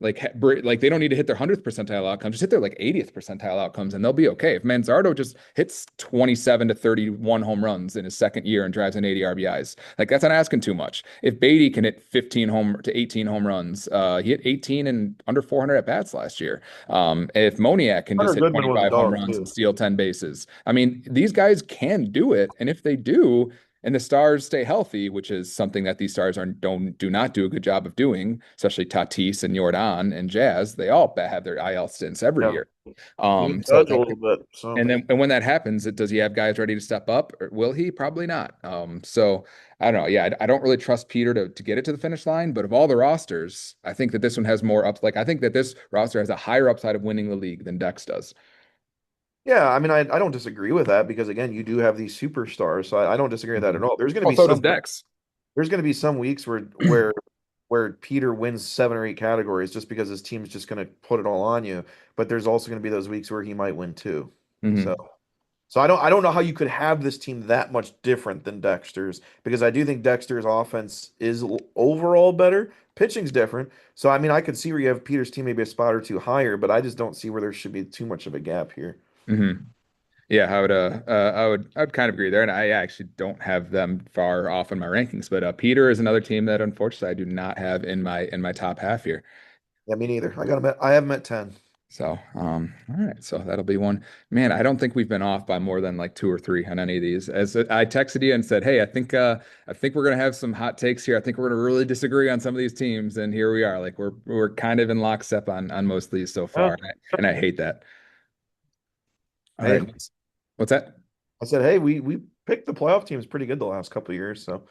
like they don't need to hit their 100th percentile outcomes, just hit their like 80th percentile outcomes, and they'll be okay. If Manzardo just hits 27 to 31 home runs in his second year and drives in 80 RBIs, like that's not asking too much. If Beatty can hit 15 home to 18 home runs, he hit 18 and under 400 at bats last year. If Moniak can just Hunter hit Goodman was a 25 home dog runs and too. steal 10 bases, I mean, these guys can do it. And if they do, and the stars stay healthy, which is something that these stars do not do a good job of doing, especially Tatis and Jordan and Jazz, they all have their IL stints every Yeah. year. Even So Judge a little bit. So and when that happens, does he have guys ready to step up, or will he? Probably not. So I don't know. Yeah, I don't really trust Peter to get it to the finish line. But of all the rosters, I think that this one has more up. Like I think that this roster has a higher upside of winning the league than Dex does. yeah, I mean, I don't disagree with that because again, you do have these superstars, so I don't disagree with that at Mhm. all. There's going to Well, be so does some Dex. there's going to be some weeks where Peter wins 7 or 8 categories just because his team's just going to put it all on you. But there's also going to be those weeks where he might win too. So Hmm. I don't know how you could have this team that much different than Dexter's because I do think Dexter's offense is overall better. Pitching's different. So I mean, I could see where you have Peter's team maybe a spot or two higher, but I just don't see where there should be too much of a gap here. Hmm. Yeah, I would kind of agree there, and I actually don't have them far off in my rankings. But Peter is another team that unfortunately I do not have in my top half here. Yeah, me neither. I have him at 10. So, all right. So that'll be one. Man, I don't think we've been off by more than like two or three on any of these. As I texted you and said, "Hey, I think we're gonna have some hot takes here. I think we're gonna really disagree on some of these teams." And here we are. Like we're kind of in lockstep on most of these so Yeah. far, and I hate that. All Hey, right. What's that? I said, hey, we picked the playoff teams pretty good the last couple of years, so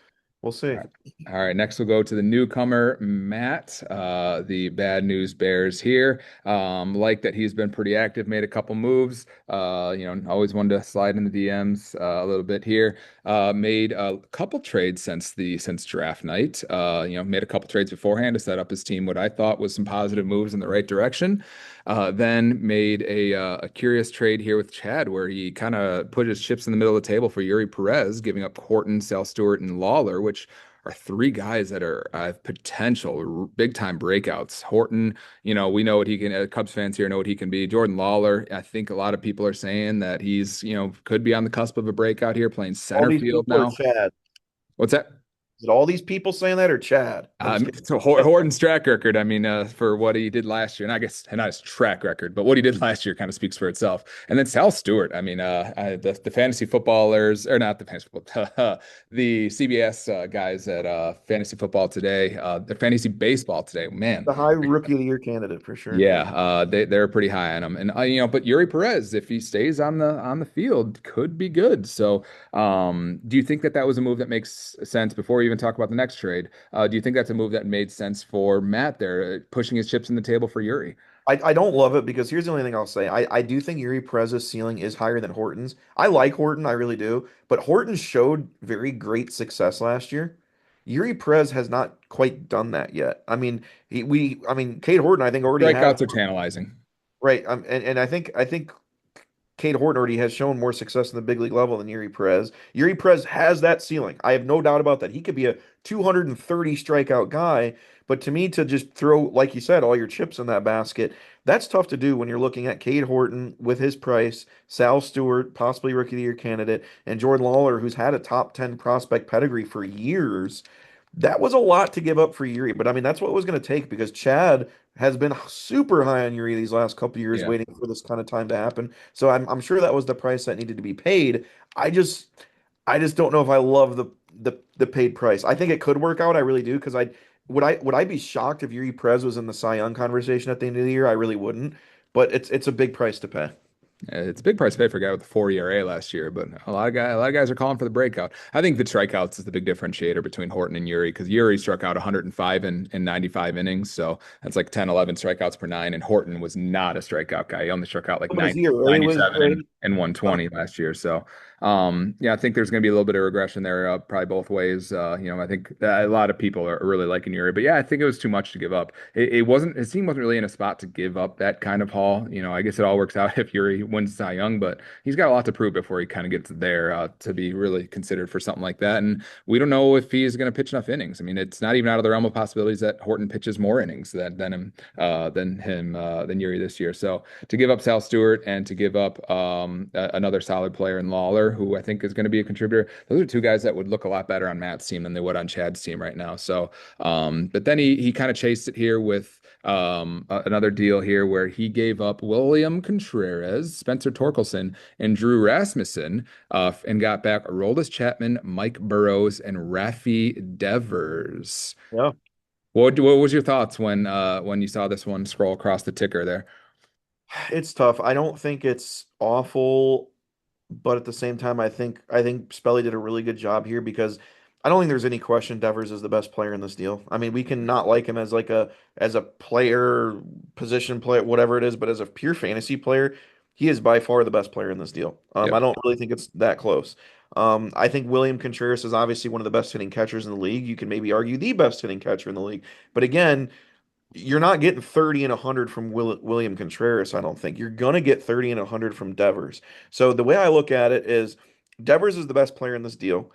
we'll see. All right. All right, next we'll go to the newcomer, Matt, the Bad News Bears here. Like that he's been pretty active, made a couple moves. Always wanted to slide in the DMs a little bit here. Made a couple trades since draft night. Made a couple trades beforehand to set up his team, what I thought was some positive moves in the right direction. Then made a curious trade here with Chad, where he kind of put his chips in the middle of the table for Yuri Perez, giving up Horton, Sal Stewart, and Lawler, which are three guys that are potential big time breakouts. Horton, we know what he can. Cubs fans here know what he can be. Jordan Lawler, I think a lot of people are saying that he's could be on the cusp of a breakout here, playing All center these field people are now. Chad. What's that? Is it all these people saying that or Chad? I'm just kidding. So Horton's track record, I mean, for what he did last year, and I guess and not his track record, but what he did last year kind of speaks for itself. And then Sal Stewart, I mean, the fantasy footballers, or not the fantasy football, the CBS guys at fantasy football today, the fantasy baseball today, man. The high rookie of the year candidate for sure. Yeah, they're pretty high on him, and but Yuri Perez, if he stays on the field, could be good. So, do you think that was a move that makes sense? Before we even talk about the next trade, do you think that's a move that made sense for Matt there, pushing his chips in the table for Yuri? I don't love it because here's the only thing I'll say. I do think Yuri Perez's ceiling is higher than Horton's. I like Horton, I really do, but Horton showed very great success last year. Yuri Perez has not quite done that yet. I mean, Cade Horton, I think already has Strikeouts are tantalizing. right. And I think Cade Horton already has shown more success in the big league level than Yuri Perez. Yuri Perez has that ceiling. I have no doubt about that. He could be a 230 strikeout guy, but to me, to just throw, like you said, all your chips in that basket, that's tough to do when you're looking at Cade Horton with his price, Sal Stewart, possibly rookie of the year candidate, and Jordan Lawler, who's had a top 10 prospect pedigree for years. That was a lot to give up for Yuri, but I mean that's what it was going to take because Chad has been super high on Yuri these last couple years, Yeah. waiting for this kind of time to happen. So I'm sure that was the price that needed to be paid. I just I just don't know if I love the paid price. I think it could work out. I really do because I be shocked if Yuri Perez was in the Cy Young conversation at the end of the year. I really wouldn't, but it's a big price to pay. It's a big price to pay for a guy with a 4 ERA last year, but a lot of guys are calling for the breakout. I think the strikeouts is the big differentiator between Horton and Yuri because Yuri struck out 105 in 95 innings, so that's like 10, 11 strikeouts per nine, and Horton was not a strikeout guy. He only struck out like But his 90, ERA was 97 great. and 120 last year. So, yeah, I think there's going to be a little bit of regression there, probably both ways. I think a lot of people are really liking Yuri, but yeah, I think it was too much to give up. It wasn't, his team wasn't really in a spot to give up that kind of haul. I guess it all works out if Yuri wins Cy Young, but he's got a lot to prove before he kind of gets there to be really considered for something like that. And we don't know if he's going to pitch enough innings. I mean, it's not even out of the realm of possibilities that Horton pitches more innings than Yuri this year. So to give up Sal Stewart and to give up another solid player in Lawler, who I think is going to be a contributor, those are two guys that would look a lot better on Matt's team than they would on Chad's team right now. So, but then he kind of chased it here with another deal here where he gave up William Contreras, Spencer Torkelson, and Drew Rasmussen, and got back Aroldis Chapman, Mike Burrows, and Rafi Devers. Yeah. What was your thoughts when you saw this one scroll across the ticker there? It's tough. I don't think it's awful, but at the same time, I think Spelly did a really good job here because I don't think there's any question Devers is the best player in this deal. I mean, we can not like him as like a player, position player, whatever it is, but as a pure fantasy player, he is by far the best player in this deal. I Yep. don't really think it's that close. I think William Contreras is obviously one of the best hitting catchers in the league. You can maybe argue the best hitting catcher in the league, but again, you're not getting 30 and 100 from William Contreras, I don't think. You're going to get 30 and 100 from Devers. So the way I look at it is Devers is the best player in this deal.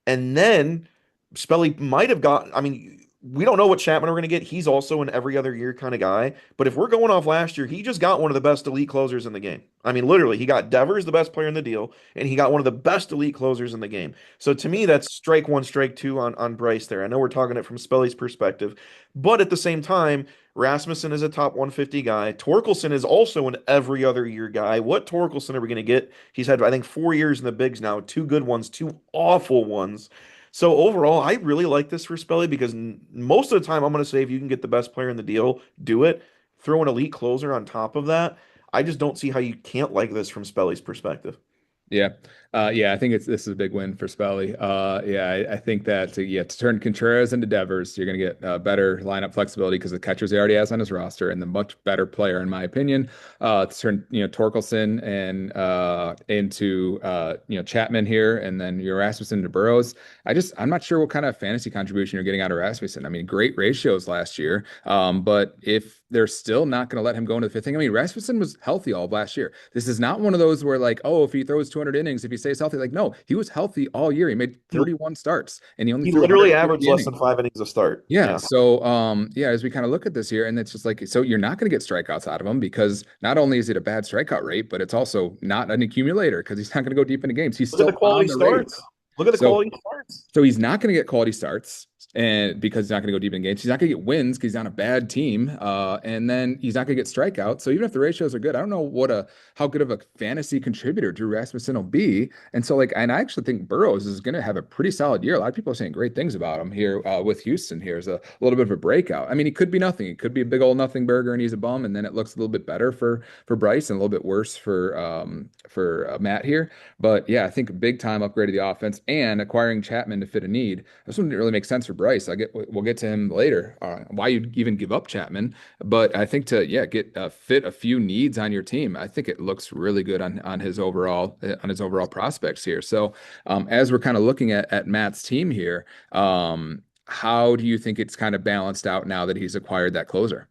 And then Spelly might have got, I mean, we don't know what Chapman we're going to get. He's also an every other year kind of guy. But if we're going off last year, he just got one of the best elite closers in the game. I mean, literally, he got Devers, the best player in the deal, and he got one of the best elite closers in the game. So to me, that's strike one, strike two on Bryce there. I know we're talking it from Spelly's perspective, but at the same time, Rasmussen is a top 150 guy. Torkelson is also an every other year guy. What Torkelson are we going to get? He's had, I think, 4 years in the bigs now, two good ones, two awful ones. So overall, I really like this for Spelly because most of the time I'm going to say if you can get the best player in the deal, do it. Throw an elite closer on top of that. I just don't see how you can't like this from Spelly's perspective. Yeah. Yeah, I think this is a big win for Spelly. Yeah, I think that to turn Contreras into Devers, you're going to get better lineup flexibility because the catchers he already has on his roster and the much better player, in my opinion. To turn Torkelson and into Chapman here, and then your Rasmussen to Burrows. I'm not sure what kind of fantasy contribution you're getting out of Rasmussen. I mean, great ratios last year, but if they're still not going to let him go into the fifth inning. I mean, Rasmussen was healthy all of last year. This is not one of those where like, oh, if he throws 200 innings, if he stays healthy, like no, he was healthy all year. He made He, 31 starts and he only he threw literally 150 averaged less innings. than 5 innings a start. Yeah. Yeah. So, yeah, as we kind of look at this here, and it's just like, so you're not going to get strikeouts out of him because not only is it a bad strikeout rate, but it's also not an accumulator because he's not going to go deep into games. He's Look at the still on quality the Rays. starts. Look at the So quality starts. so he's not going to get quality starts, and because he's not going to go deep in games, he's not going to get wins because he's on a bad team, and then he's not going to get strikeouts. So even if the ratios are good, I don't know how good of a fantasy contributor Drew Rasmussen will be. And so and I actually think Burrows is going to have a pretty solid year. A lot of people are saying great things about him here with Houston. Here is a little bit of a breakout. I mean, he could be nothing. He could be a big old nothing burger, and he's a bum, and then it looks a little bit better for Bryce and a little bit worse for Matt here. But yeah, I think a big time upgrade of the offense and acquiring Chapman to fit a need. This one didn't really make sense for Bryce. We'll get to him later. Why you even give up Chapman? But I think to get fit a few needs on your team, I think it looks really good on his overall prospects here. So as we're kind of looking at Matt's team here, how do you think it's kind of balanced out now that he's acquired that closer?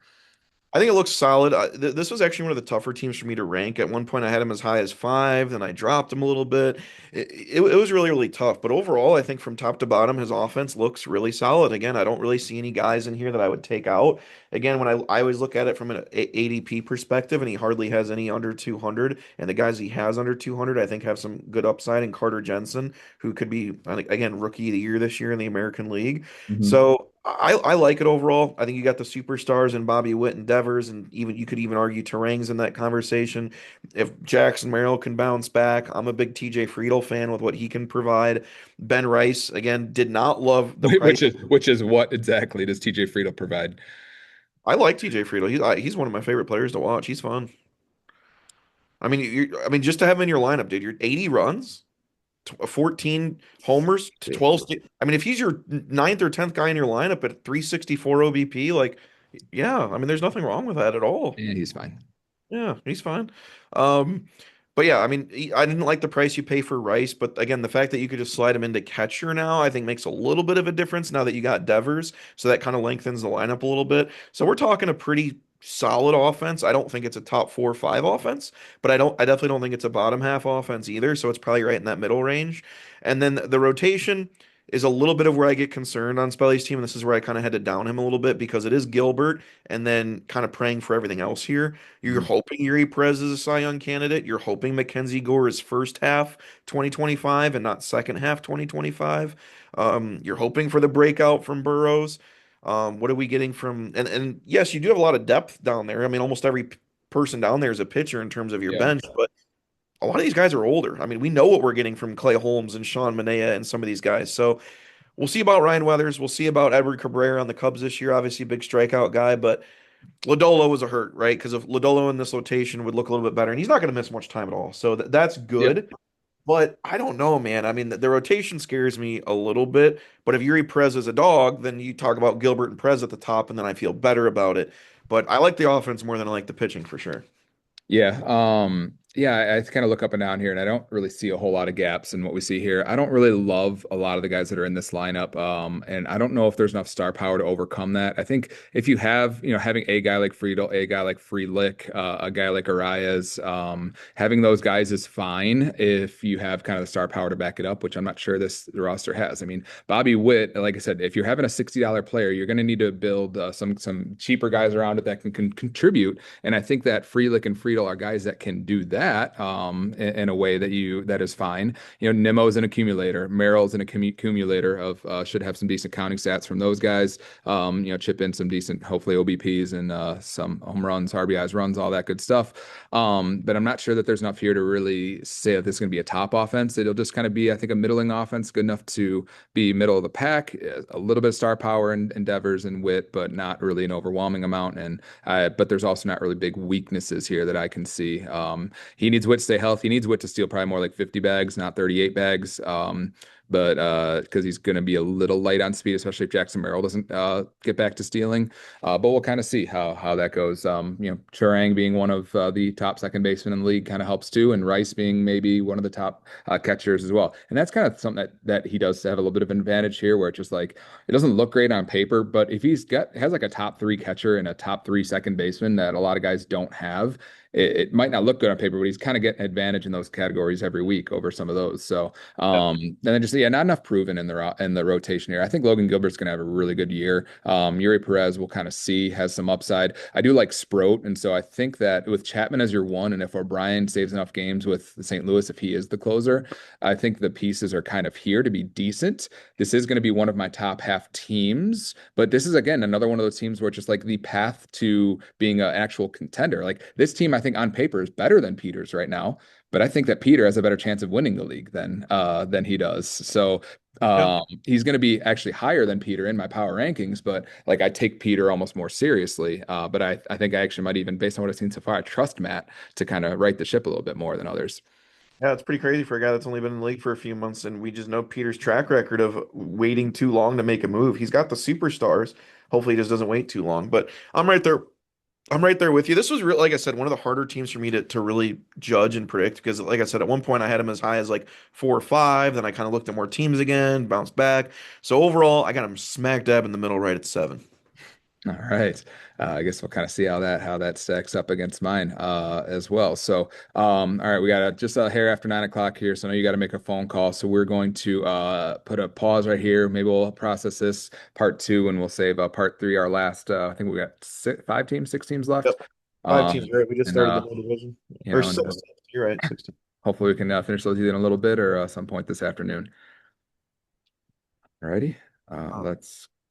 I think it looks solid. This was actually one of the tougher teams for me to rank. At one point, I had him as high as five, then I dropped him a little bit. It was really, really tough. But overall, I think from top to bottom, his offense looks really solid. Again, I don't really see any guys in here that I would take out. Again, when I always look at it from an ADP perspective, and he hardly has any under 200, and the guys he has under 200, I think have some good upside. And Carter Jensen, who could be, I think, again, rookie of the year this year in the American League. Mhm. So I like it overall. I think you got the superstars and Bobby Witt and Devers, and even you could even argue Terang's in that conversation. If Jackson Merrill can bounce back, I'm a big TJ Friedel fan with what he can provide. Ben Rice, again, did not love the price. Which is what exactly does TJ Friedel provide? I like TJ Friedel. He's one of my favorite players to watch. He's fun. I mean, I mean, just to have him in your lineup, dude, you're 80 runs, 14 homers, to 12. I mean, if he's your ninth or 10th guy in your lineup at 364 OBP, like, yeah, I mean, there's nothing wrong with that at all. And he's fine. Yeah, he's fine. Um, but yeah, I mean, I didn't like the price you pay for Rice, but again, the fact that you could just slide him into catcher now, I think makes a little bit of a difference now that you got Devers, so that kind of lengthens the lineup a little bit. So we're talking a pretty solid offense. I don't think it's a top 4 or 5 offense, but I definitely don't think it's a bottom half offense either. So it's probably right in that middle range. And then the rotation is a little bit of where I get concerned on Spelly's team, and this is where I kind of had to down him a little bit because it is Gilbert, and then kind of praying for everything else here. You're Mhm. hoping Yuri Perez is a Cy Young candidate. You're hoping Mackenzie Gore is first half 2025 and not second half 2025. You're hoping for the breakout from Burrows. What are we getting from? And yes, you do have a lot of depth down there. I mean, almost every person down there is a pitcher in terms of your Yeah. bench, but a lot of these guys are older. I mean, we know what we're getting from Clay Holmes and Sean Manaea and some of these guys. So we'll see about Ryan Weathers. We'll see about Edward Cabrera on the Cubs this year. Obviously, big strikeout guy, but Lodolo was a hurt, right? Because if Lodolo in this rotation would look a little bit better, and he's not going to miss much time at all. So that's Yep. good. But I don't know, man. I mean, the rotation scares me a little bit. But if Yuri Perez is a dog, then you talk about Gilbert and Perez at the top, and then I feel better about it. But I like the offense more than I like the pitching for sure. Yeah, yeah, I kind of look up and down here, and I don't really see a whole lot of gaps in what we see here. I don't really love a lot of the guys that are in this lineup, and I don't know if there's enough star power to overcome that. I think if you have, having a guy like Friedel, a guy like Frelick, a guy like Arias, having those guys is fine if you have kind of the star power to back it up, which I'm not sure this roster has. I mean, Bobby Witt, like I said, if you're having a $60 player, you're going to need to build some cheaper guys around it that can contribute. And I think that Frelick and Friedel are guys that can do that in a way that is fine. Nimmo's an accumulator, Merrill's an accumulator of should have some decent counting stats from those guys. Chip in some decent, hopefully OBPs and some home runs, RBIs, runs, all that good stuff. But I'm not sure that there's enough here to really say that this is going to be a top offense. It'll just kind of be, I think, a middling offense, good enough to be middle of the pack, a little bit of star power and endeavors and wit, but not really an overwhelming amount. But there's also not really big weaknesses here that I can see. He needs Witt to stay healthy. He needs Witt to steal probably more like 50 bags, not 38 bags. But because he's going to be a little light on speed, especially if Jackson Merrill doesn't get back to stealing. But we'll kind of see how that goes. Turang being one of the top second basemen in the league kind of helps too, and Rice being maybe one of the top catchers as well. And that's kind of something that he does have a little bit of an advantage here, where it's just like it doesn't look great on paper, but if has like a top three catcher and a top three second baseman that a lot of guys don't have, it might not look good on paper, but he's kind of getting an advantage in those categories every week over some of those. So, and then just yeah, not enough proven in the rotation here. I think Logan Gilbert's going to have a really good year. Yuri Perez we'll kind of see has some upside. I do like Sproat, and so I think that with Chapman as your one, and if O'Brien saves enough games with St. Louis, if he is the closer, I think the pieces are kind of here to be decent. This is going to be one of my top half teams, but this is again another one of those teams where it's just like the path to being an actual contender. Like this team, I think on paper is better than Peters right now, but I think that Peter has a better chance of winning the league than he does. So Yeah. he's going to be actually higher than Peter in my power rankings, but like I take Peter almost more seriously. But I think I actually might even, based on what I've seen so far, I trust Matt to kind of right the ship a little bit more than others. Yeah, it's pretty crazy for a guy that's only been in the league for a few months, and we just know Peter's track record of waiting too long to make a move. He's got the superstars. Hopefully, he just doesn't wait too long. But I'm right there. I'm right there with you. This was real, like I said, one of the harder teams for me to really judge and predict because, like I said, at one point I had him as high as like 4 or 5. Then I kind of looked at more teams again, bounced back. So overall, I got him smack dab in the middle, right at 7. All right. I guess we'll kind of see how that stacks up against mine as well. So all right, we got just a hair after 9 o'clock here. So I know you got to make a phone call. So we're going to put a pause right here. Maybe we'll process this part two and we'll save part three, our last I think we got 5 teams, 6 teams left. Yep. 5 teams, right? We just And started the new division. you Or know, 16. You're right, 16. hopefully we can finish those either in a little bit or some point this afternoon. Alrighty. Um, Let's